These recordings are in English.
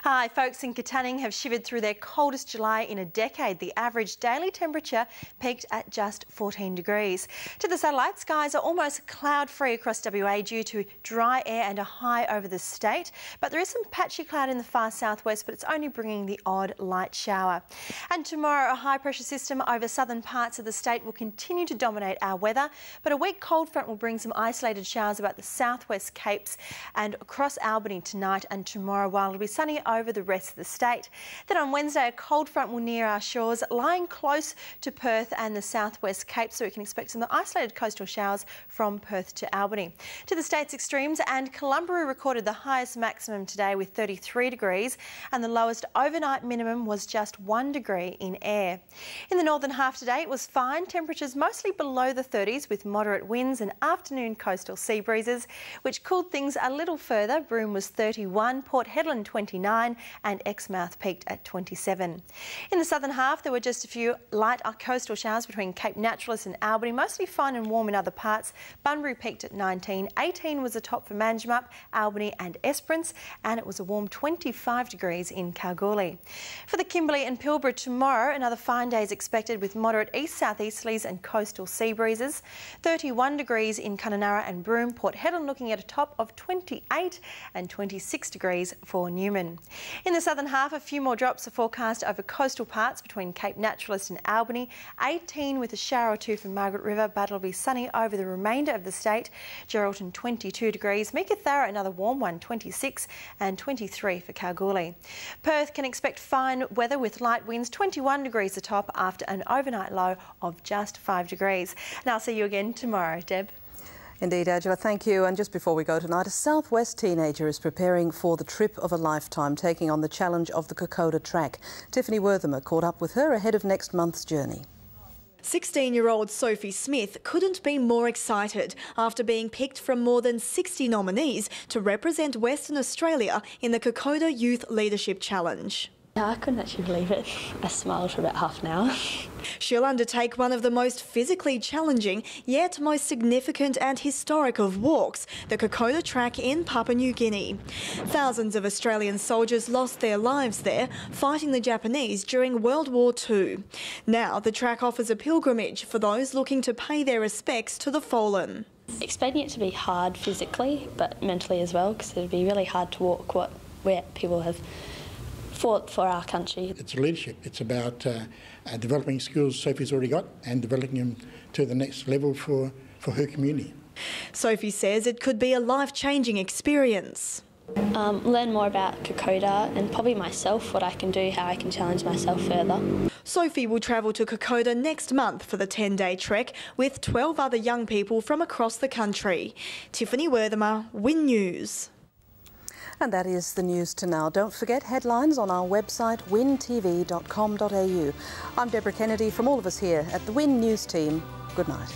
Hi folks, in Katanning have shivered through their coldest July in a decade. The average daily temperature peaked at just 14 degrees. To the satellite, skies are almost cloud-free across WA due to dry air and a high over the state. But there is some patchy cloud in the far southwest, but it's only bringing the odd light shower. And tomorrow, a high-pressure system over southern parts of the state will continue to dominate our weather, but a weak cold front will bring some isolated showers about the southwest Capes and across Albany tonight and tomorrow, while it'll be sunny over the rest of the state. Then on Wednesday, a cold front will near our shores, lying close to Perth and the southwest Cape, so we can expect some isolated coastal showers from Perth to Albany. To the state's extremes, and Columbia recorded the highest maximum today with 33 degrees, and the lowest overnight minimum was just 1 degree in Ayr. In the northern half today, it was fine, temperatures mostly below the 30s with moderate winds and afternoon coastal sea breezes, which cooled things a little further. Broome was 31, Port Hedland 29 and Exmouth peaked at 27. In the southern half, there were just a few light coastal showers between Cape Naturalist and Albany, mostly fine and warm in other parts. Bunbury peaked at 19, 18 was the top for Manjimup, Albany and Esperance, and it was a warm 25 degrees in Kalgoorlie. For the Kimberley and Pilbara tomorrow, another fine day is expected with moderate east-southeasterlies and coastal sea breezes. 31 degrees in Kununurra and Broome, Port Hedland looking at a top of 28 and 26 degrees for Newman. In the southern half, a few more drops are forecast over coastal parts between Cape Naturalist and Albany. 18 with a shower or two from Margaret River, but it'll be sunny over the remainder of the state. Geraldton 22 degrees, Meekatharra another warm one, 26 and 23 for Kalgoorlie. Perth can expect fine weather with light winds, 21 degrees the top after an overnight low of just 5 degrees. And I'll see you again tomorrow, Deb. Indeed, Angela, thank you. And just before we go tonight, a Southwest teenager is preparing for the trip of a lifetime, taking on the challenge of the Kokoda track. Tiffany Worthimer caught up with her ahead of next month's journey. 16-year-old Sophie Smith couldn't be more excited after being picked from more than 60 nominees to represent Western Australia in the Kokoda Youth Leadership Challenge. I couldn't actually believe it. I smiled for about half an hour. She'll undertake one of the most physically challenging yet most significant and historic of walks, the Kokoda track in Papua New Guinea. Thousands of Australian soldiers lost their lives there, fighting the Japanese during World War II. Now the track offers a pilgrimage for those looking to pay their respects to the fallen. Expecting it to be hard physically, but mentally as well, because it'd be really hard to walk where people have fought for our country. It's leadership. It's about developing skills Sophie's already got and developing them to the next level for her community. Sophie says it could be a life-changing experience. Learn more about Kokoda and probably myself, what I can do, how I can challenge myself further. Sophie will travel to Kokoda next month for the 10-day trek with 12 other young people from across the country. Tiffany Worthimer, WIN News. And that is the news to now. Don't forget headlines on our website wintv.com.au. I'm Deborah Kennedy. From all of us here at the WIN News team, good night.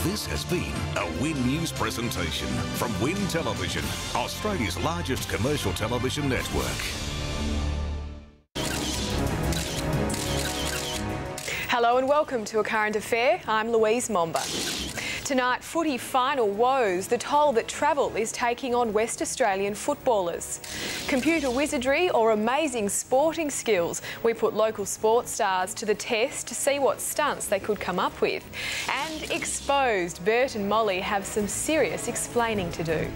This has been a WIN News presentation from WIN Television, Australia's largest commercial television network. Hello and welcome to A Current Affair. I'm Louise Momba. Tonight, footy final woes, the toll that travel is taking on West Australian footballers. Computer wizardry or amazing sporting skills. We put local sports stars to the test to see what stunts they could come up with. And exposed, Bert and Molly have some serious explaining to do.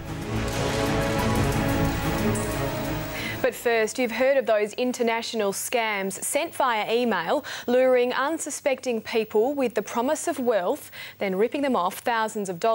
But first, you've heard of those international scams sent via email, luring unsuspecting people with the promise of wealth, then ripping them off thousands of dollars.